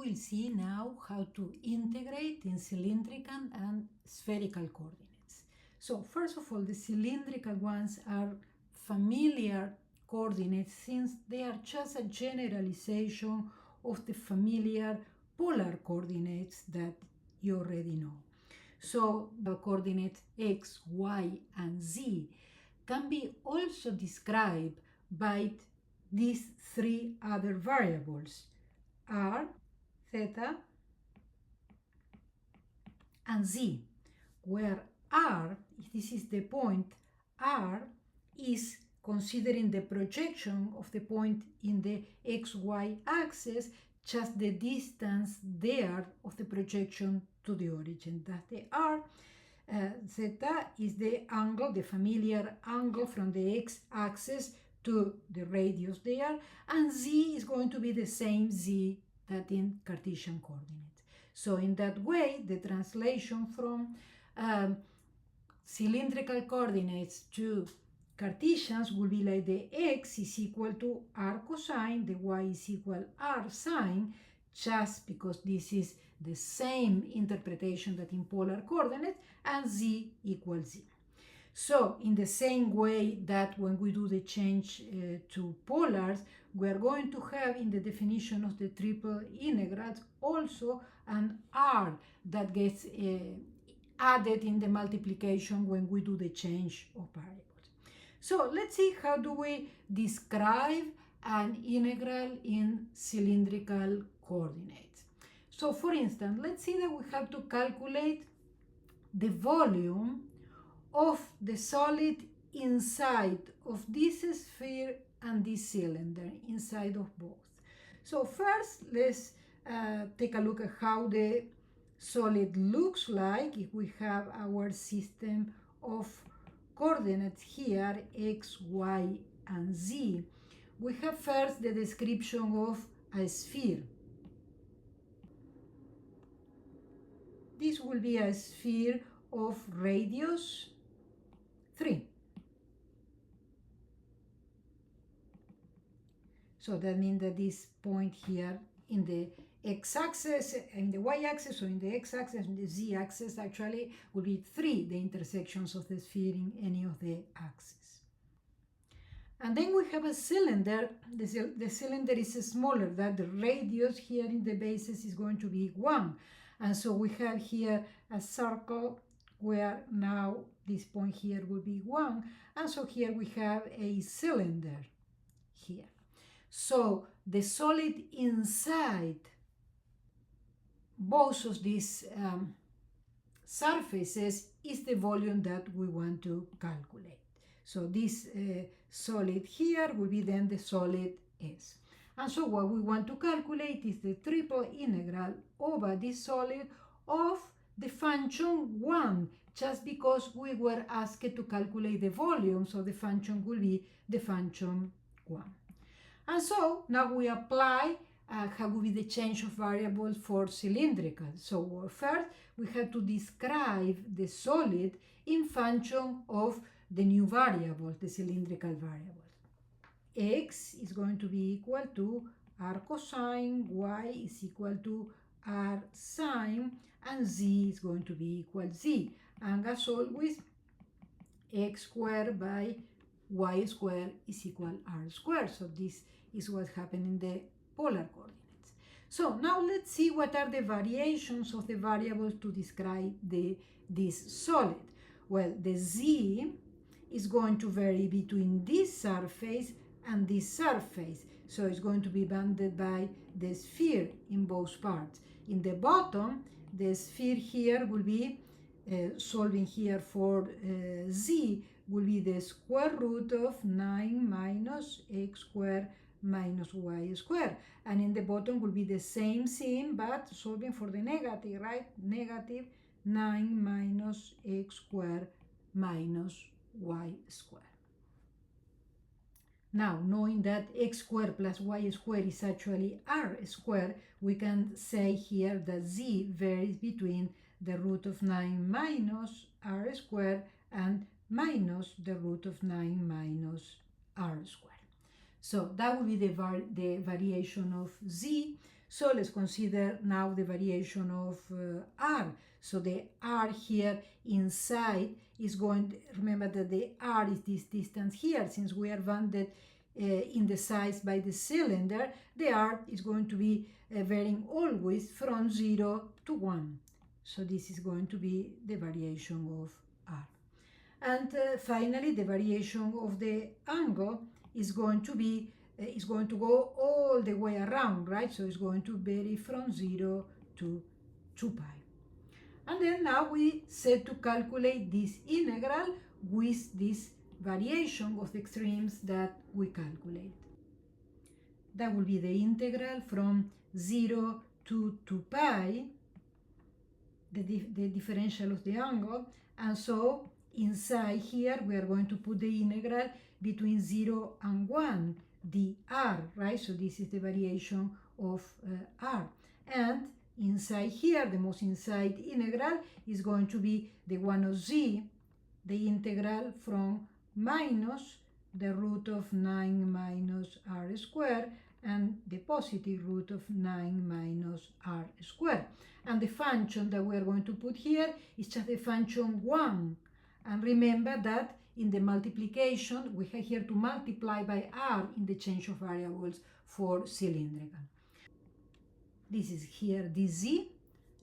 will see now how to integrate in cylindrical and spherical coordinates. So first of all, the cylindrical ones are familiar coordinates since they are just a generalization of the familiar polar coordinates that you already know. So the coordinates x, y, and z can be also described by these three other variables, r, theta, and z, where r, this is the point, r is considering the projection of the point in the xy axis, just the distance there of the projection to the origin. That's the r. Zeta is the angle, the familiar angle from the x-axis to the radius there, and z is going to be the same z that in Cartesian coordinates. So in that way, the translation from cylindrical coordinates to Cartesians will be like the x is equal to r cosine, the y is equal r sine, just because this is the same interpretation that in polar coordinates, and z equals z. So in the same way that when we do the change to polars, we are going to have in the definition of the triple integrals also an r that gets added in the multiplication when we do the change of variables. So let's see how do we describe an integral in cylindrical coordinates. So for instance, let's see that we have to calculate the volume of the solid inside of this sphere and this cylinder, inside of both. So first, let's take a look at how the solid looks like if we have our system of coordinates here, x, y, and z. We have first the description of a sphere. This will be a sphere of radius 3. So that means that this point here in the x-axis, in the y-axis, or in the x-axis, and the z-axis actually will be 3, the intersections of the sphere in any of the axes. And then we have a cylinder. The cylinder is smaller, that the radius here in the basis is going to be 1. And so we have here a circle where now this point here will be 1. And so here we have a cylinder here. So the solid inside both of these surfaces is the volume that we want to calculate. So this solid here will be then the solid S. And so what we want to calculate is the triple integral over this solid of the function 1, just because we were asked to calculate the volume, so the function will be the function 1. And so now we apply how will be the change of variables for cylindrical. So first we have to describe the solid in function of the new variable, the cylindrical variable. X is going to be equal to r cosine, y is equal to r sine, and z is going to be equal z. And as always, x squared by y squared is equal r squared. So this is what happened in the polar coordinates. So now let's see what are the variations of the variables to describe this solid. Well, the z is going to vary between this surface and this surface. So it's going to be bounded by the sphere in both parts. In the bottom, the sphere here will be, solving here for z, will be the square root of 9 minus x squared minus y squared. And in the bottom will be the same thing, but solving for the negative, right? Negative 9 minus x squared minus y squared. Now, knowing that x squared plus y squared is actually r squared, we can say here that z varies between the root of 9 minus r squared and minus the root of 9 minus r squared. So that will be the variation of z. So let's consider now the variation of r. So the r here inside is going, remember that the r is this distance here, since we are bounded in the size by the cylinder, the r is going to be varying always from 0 to 1. So this is going to be the variation of r. And finally, the variation of the angle is going to be is going to go all the way around, right? So it's going to vary from 0 to 2 pi. And then now we set to calculate this integral with this variation of the extremes that we calculate. That will be the integral from 0 to 2 pi, the differential of the angle. And so inside here we are going to put the integral between 0 and 1, dr, right? So this is the variation of r. And inside here, the most inside integral is going to be the 1 of z, the integral from minus the root of 9 minus r squared and the positive root of 9 minus r squared. And the function that we are going to put here is just the function 1. And remember that in the multiplication, we have here to multiply by r in the change of variables for cylindrical. This is here dz,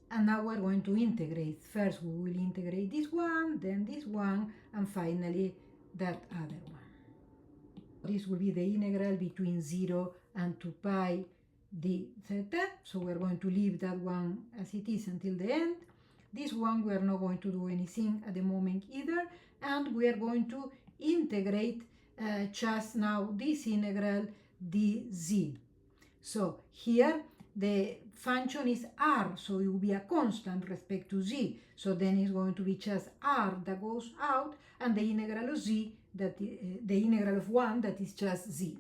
and now we're going to integrate. First, we will integrate this one, then this one, and finally that other one. This will be the integral between 0 and 2 pi d theta. So we're going to leave that one as it is until the end. This one we are not going to do anything at the moment either, and we are going to integrate just now this integral dz. So here the function is r, so it will be a constant respect to z. So then it's going to be just r that goes out, and the integral of z, that the integral of 1, that is just z.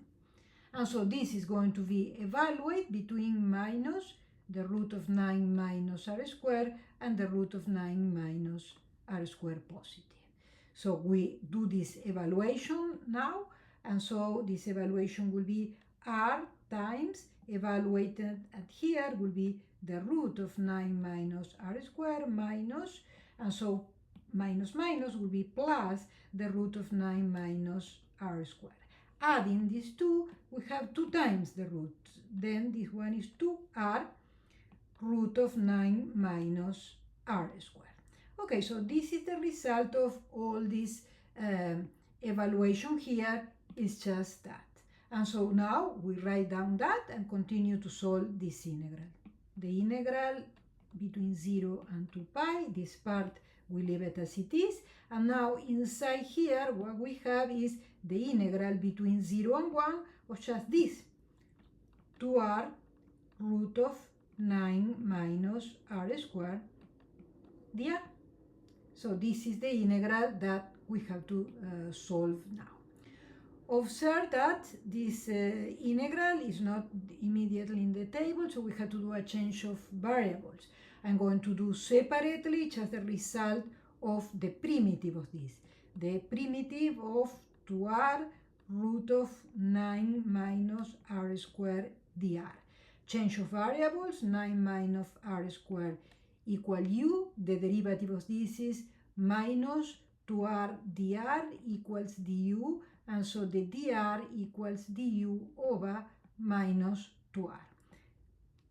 And so this is going to be evaluated between minus the root of 9 minus r squared and the root of 9 minus r squared positive. So we do this evaluation now, and so this evaluation will be r times evaluated at here will be the root of 9 minus r squared minus, and so minus minus will be plus the root of 9 minus r squared. Adding these two, we have 2 times the root. Then this one is 2r root of 9 minus r squared. Okay, so this is the result of all this evaluation here, is just that. And so now we write down that and continue to solve this integral. The integral between 0 and 2 pi, this part we leave it as it is. And now inside here, what we have is the integral between 0 and 1 of just this, 2r root of 9 minus r squared dr. So this is the integral that we have to solve now. Observe that this integral is not immediately in the table, so we have to do a change of variables. I'm going to do separately just the result of the primitive of this. The primitive of 2r root of 9 minus r squared dr. Change of variables, 9 minus r squared equal u. The derivative of this is minus 2r dr equals du, and so the dr equals du over minus 2r.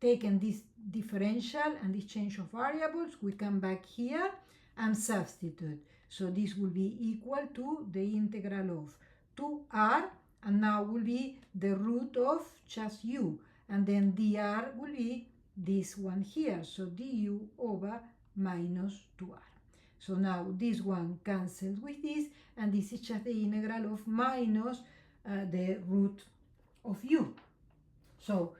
Taking this differential and this change of variables, we come back here and substitute. So this will be equal to the integral of 2r, and now will be the root of just u, and then dr will be this one here, so du over minus 2r. So now this one cancels with this, and this is just the integral of minus the root of u. So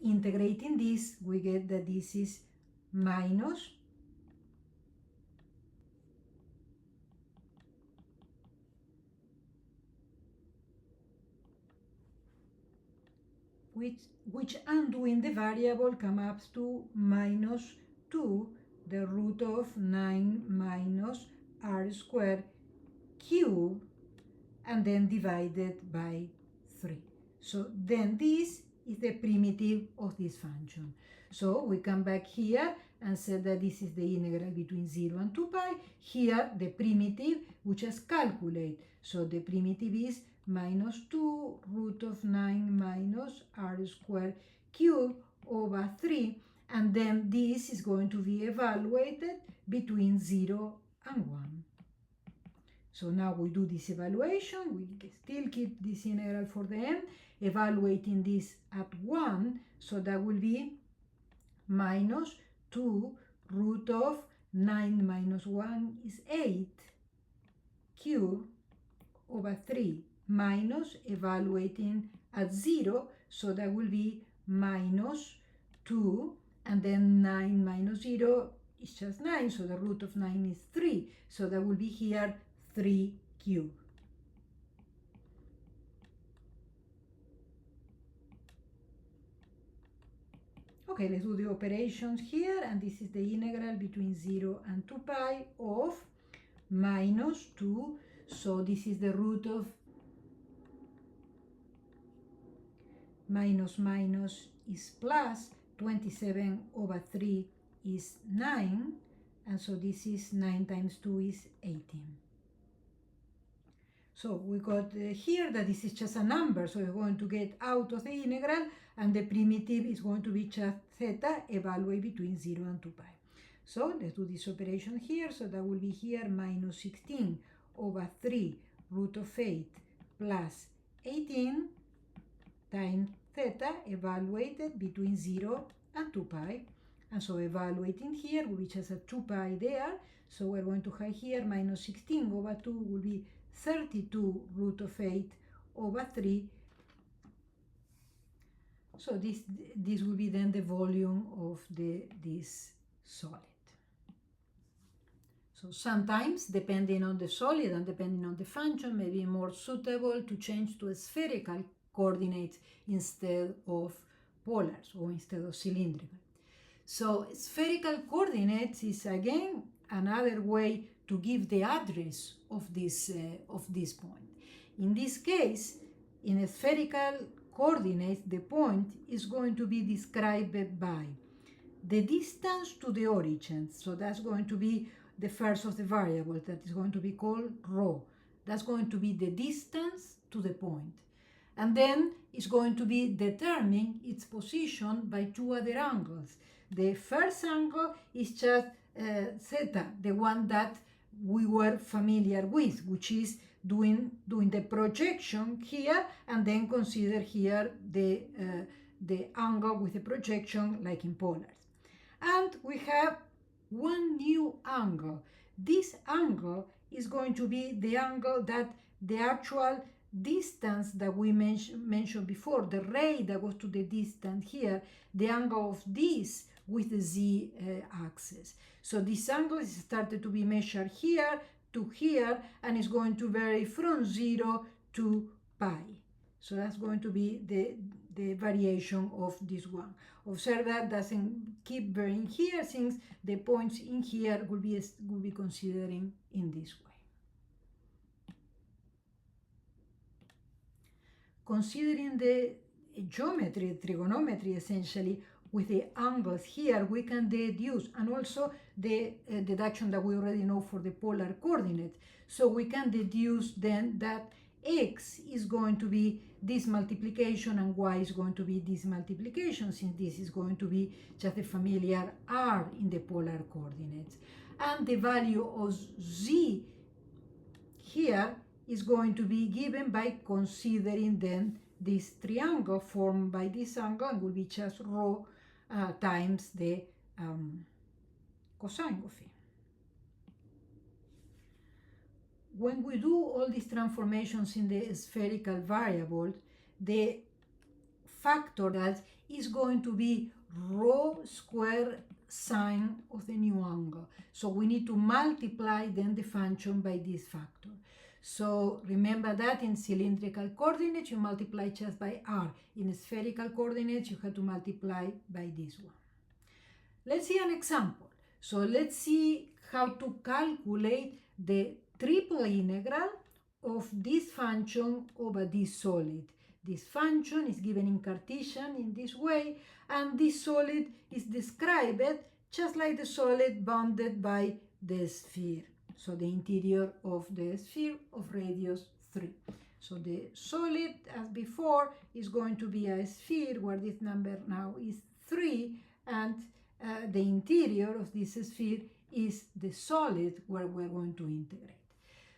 integrating this, we get that this is minus which undoing the variable comes up to minus 2 the root of 9 minus r squared cubed, and then divided by 3. So then this is the primitive of this function. So we come back here and say that this is the integral between 0 and 2 pi. Here the primitive, we just calculate. So the primitive is minus 2 root of 9 minus r squared cubed over 3. And then this is going to be evaluated between 0 and 1. So now we do this evaluation. We still keep this integral for the end, evaluating this at 1. So that will be minus 2 root of 9 minus 1 is 8 cubed over 3 minus evaluating at 0. So that will be minus 2, and then 9 minus 0 is just 9. So the root of 9 is 3. So that will be here 3 cubed. Okay, let's do the operations here, and this is the integral between 0 and 2 pi of minus 2. So this is the root of minus minus is plus, 27 over 3 is 9, and so this is 9 times 2 is 18. So we got here that this is just a number, so we're going to get out of the integral, and the primitive is going to be just theta, evaluate between 0 and 2 pi. So let's do this operation here. So that will be here minus 16 over 3 root of 8 plus 18 times theta, evaluated between 0 and 2 pi. And so evaluating here will be just a 2 pi there. So we're going to have here minus 16 over 2 will be 32 root of 8 over 3. So this will be then the volume of this solid. So sometimes, depending on the solid and depending on the function, may be more suitable to change to spherical coordinates instead of polars or instead of cylindrical. So spherical coordinates is again another way to give the address of this point. In this case, in spherical coordinates, the point is going to be described by the distance to the origin. So that's going to be the first of the variables, that is going to be called rho. That's going to be the distance to the point. And then it's going to be determining its position by two other angles. The first angle is just theta, the one that we were familiar with, which is doing the projection here, and then consider here the angle with the projection like in polars. And we have one new angle. This angle is going to be the angle that the actual distance that we mentioned before, the ray that goes to the distance here, the angle of this with the z-axis. So this angle is started to be measured here to here, and is going to vary from 0 to pi. So that's going to be the variation of this one. Observe that doesn't keep varying here, since the points in here will be considering in this way. Considering the geometry, trigonometry essentially, with the angles here, we can deduce, and also the deduction that we already know for the polar coordinates. So we can deduce then that x is going to be this multiplication and y is going to be this multiplication, since this is going to be just a familiar r in the polar coordinates. And the value of z here is going to be given by considering then this triangle formed by this angle, and will be just rho times the cosine of it. When we do all these transformations in the spherical variable, the factor that is going to be rho square sine of the new angle. So we need to multiply then the function by this factor. So remember that in cylindrical coordinates, you multiply just by r. In spherical coordinates, you have to multiply by this one. Let's see an example. So let's see how to calculate the triple integral of this function over this solid. This function is given in Cartesian in this way, and this solid is described just like the solid bounded by the sphere. So the interior of the sphere of radius 3. So the solid, as before, is going to be a sphere where this number now is 3, and the interior of this sphere is the solid where we're going to integrate.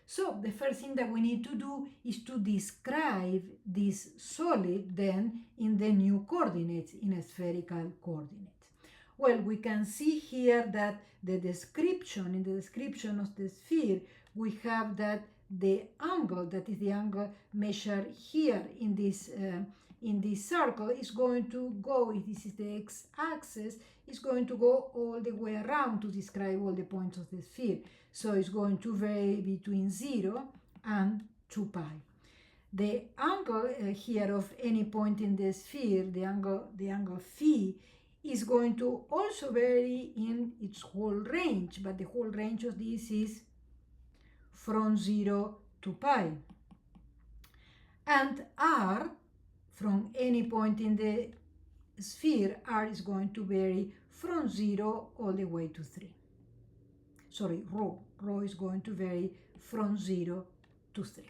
So the first thing that we need to do is to describe this solid then in the new coordinates, in a spherical coordinates. Well, we can see here that in the description of the sphere, we have that the angle, that is the angle measured here in this circle, is going to go, if this is the x-axis, is going to go all the way around to describe all the points of the sphere. So it's going to vary between 0 and 2 pi. The angle here of any point in the sphere, the angle phi, is going to also vary in its whole range, but the whole range of this is from 0 to pi. And r, from any point in the sphere, r is going to vary from 0 all the way to 3. Sorry, rho is going to vary from 0 to 3.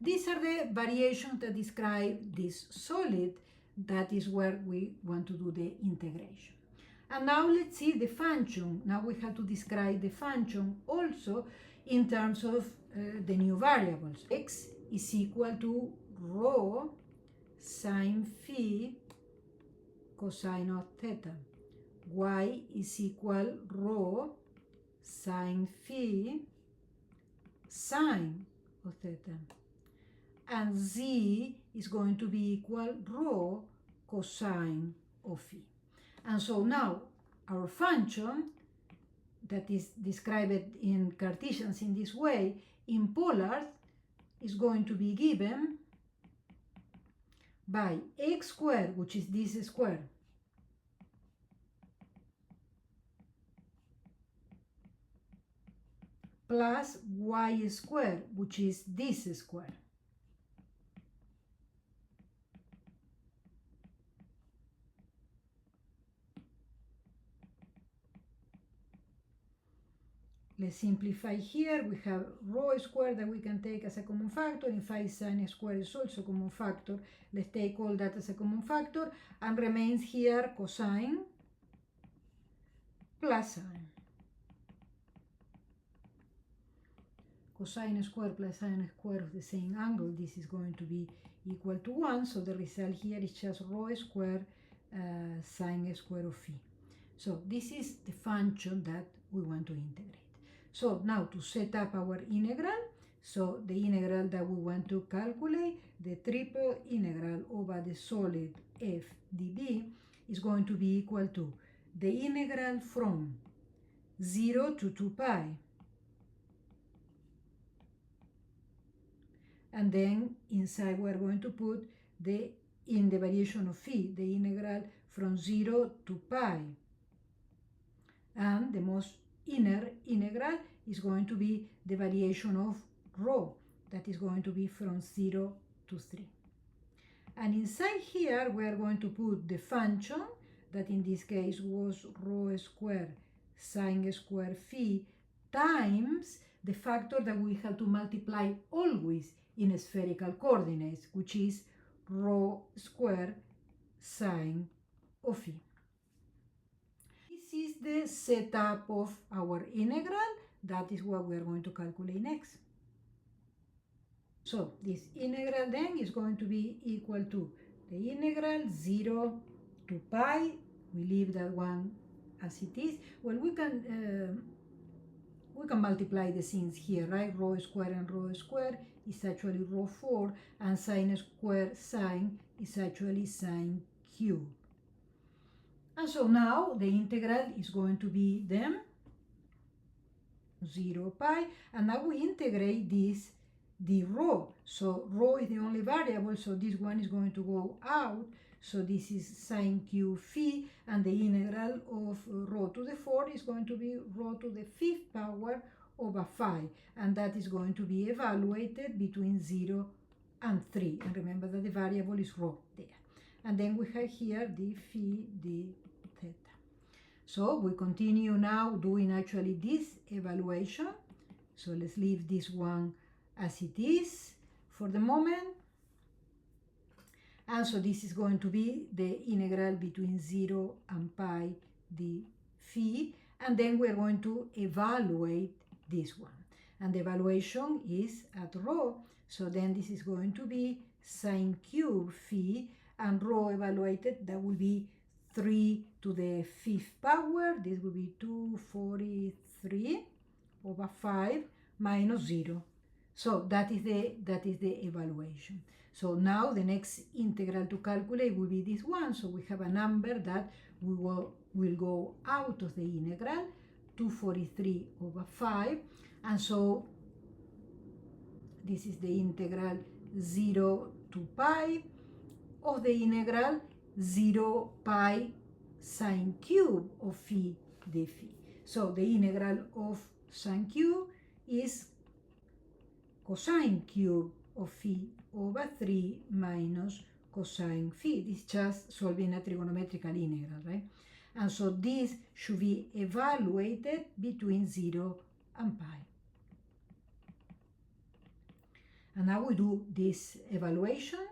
These are the variations that describe this solid. That is where we want to do the integration. And now let's see the function. Now we have to describe the function also in terms of the new variables. X is equal to rho sine phi cosine of theta. Y is equal rho sine phi sine of theta. And z is going to be equal rho cosine of phi. And so now our function that is described in Cartesians in this way, in polars, is going to be given by x squared, which is this square, plus y squared, which is this square. Let's simplify here. We have rho squared that we can take as a common factor. In phi sine squared is also a common factor. Let's take all that as a common factor, and remains here cosine plus sine. Cosine squared plus sine squared of the same angle, this is going to be equal to 1. So the result here is just rho squared sine squared of phi. So this is the function that we want to integrate. So now to set up our integral, so the integral that we want to calculate, the triple integral over the solid f dv, is going to be equal to the integral from 0 to 2 pi, and then inside we're going to put in the variation of phi, the integral from 0 to pi, and the most inner integral is going to be the variation of rho, that is going to be from 0 to 3. And inside here we are going to put the function that in this case was rho squared sine squared phi times the factor that we have to multiply always in spherical coordinates, which is rho squared sine of phi. This is the setup of our integral. That is what we are going to calculate next. So this integral then is going to be equal to the integral 0 to pi. We leave that one as it is. Well, we can multiply the signs here, right? Rho squared and rho squared is actually rho 4, and sine squared sine is actually sine cube. And so now the integral is going to be then 0 pi, and now we integrate the rho. So rho is the only variable, so this one is going to go out. So this is sine cube phi, and the integral of rho to the 4 is going to be rho to the 5th power over 5, and that is going to be evaluated between 0 and 3. And remember that the variable is rho there. And then we have here the phi d theta. So we continue now doing actually this evaluation. So let's leave this one as it is for the moment. And so this is going to be the integral between 0 and pi d phi. And then we're going to evaluate this one. And the evaluation is at rho. So then this is going to be sine cube phi, and rho evaluated, that will be 3 to the 5th power. This will be 243 over 5 minus 0. So that is the evaluation. So now the next integral to calculate will be this one. So we have a number that will go out of the integral, 243 over 5. And so this is the integral 0 to pi of the integral 0 pi sine cube of phi d phi. So the integral of sine cube is cosine cube of phi over 3 minus cosine phi. This is just solving a trigonometrical integral, right? And so this should be evaluated between 0 and pi. And now we do this evaluation.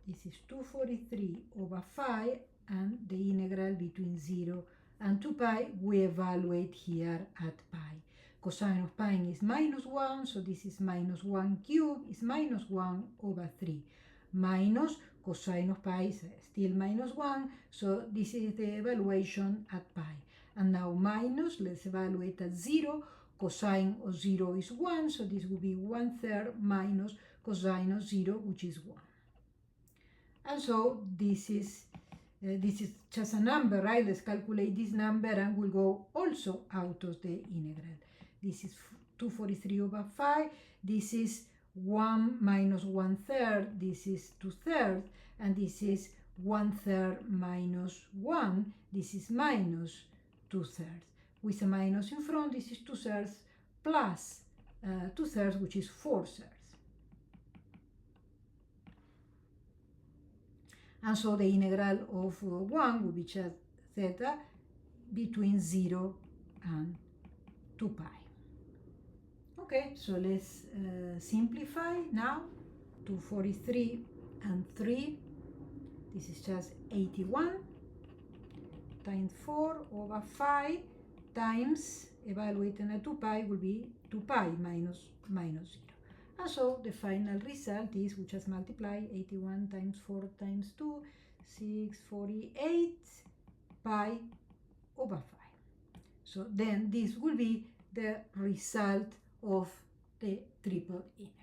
This is 243 over 5, and the integral between 0 and 2 pi we evaluate here at pi. Cosine of pi is minus 1, so this is minus 1 cube is minus 1 over 3. Minus cosine of pi is still minus 1, so this is the evaluation at pi. And now minus, let's evaluate at 0. Cosine of 0 is 1, so this will be 1/3 minus cosine of 0, which is 1. And so this is just a number, right? Let's calculate this number, and we'll go also out of the integral. This is 243 over 5. This is 1 minus 1/3. This is 2/3. And this is 1/3 minus 1. This is minus 2/3. With a minus in front, this is 2/3 plus 2/3, which is 4/3. And so the integral of 1 will be just theta between 0 and 2 pi. Okay, so let's simplify now. 243 and 3. This is just 81 times 4 over 5 times, evaluating at 2 pi will be 2 pi minus 0. And so the final result is, we just multiply 81 times 4 times 2, 648 pi over 5. So then this will be the result of the triple integral.